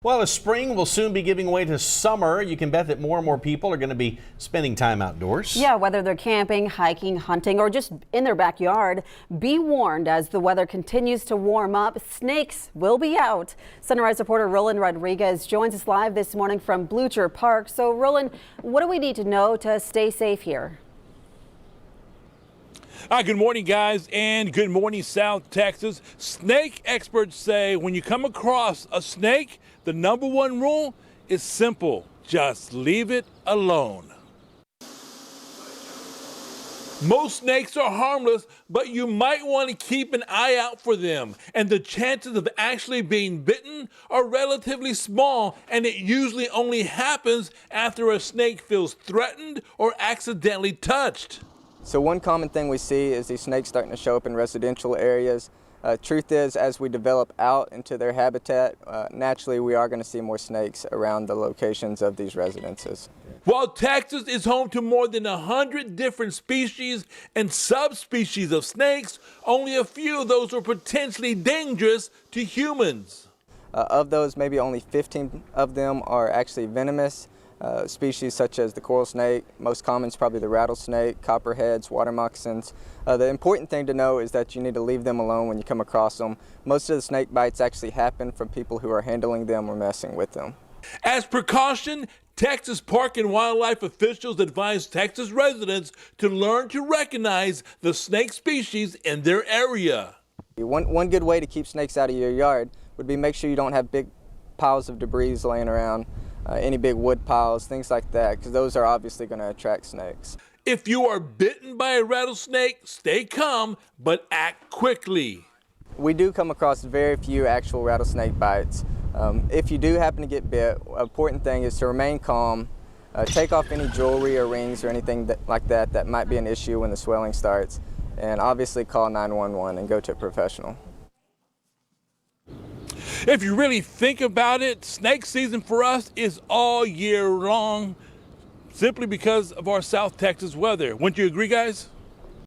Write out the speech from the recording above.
Well, as spring will soon be giving way to summer, you can bet that more and more people are going to be spending time outdoors. Yeah, whether they're camping, hiking, hunting, or just in their backyard, be warned as the weather continues to warm up. Snakes will be out. Sunrise reporter Roland Rodriguez joins us live this morning from Blucher Park. So, Roland, what do we need to know to stay safe here? Good morning, guys, and good morning, South Texas. Snake experts say when you come across a snake, the number one rule is simple: just leave it alone. Most snakes are harmless, but you might want to keep an eye out for them. And the chances of actually being bitten are relatively small, and it usually only happens after a snake feels threatened or accidentally touched. So one common thing we see is these snakes starting to show up in residential areas. Truth is, as we develop out into their habitat, naturally we are going to see more snakes around the locations of these residences. While Texas is home to more than 100 different species and subspecies of snakes, only a few of those are potentially dangerous to humans. Of those, maybe only 15 of them are actually venomous. Species such as the coral snake, most common is probably the rattlesnake, copperheads, water moccasins. The important thing to know is that you need to leave them alone when you come across them. Most of the snake bites actually happen from people who are handling them or messing with them. As precaution, Texas Park and Wildlife officials advise Texas residents to learn to recognize the snake species in their area. One good way to keep snakes out of your yard would be make sure you don't have big piles of debris laying around. Any big wood piles, things like that, because those are obviously going to attract snakes. If you are bitten by a rattlesnake, stay calm, but act quickly. We do come across very few actual rattlesnake bites. If you do happen to get bit, an important thing is to remain calm, take off any jewelry or rings or anything like that might be an issue when the swelling starts, and obviously call 911 and go to a professional. If you really think about it, snake season for us is all year long, simply because of our South Texas weather. Wouldn't you agree, guys?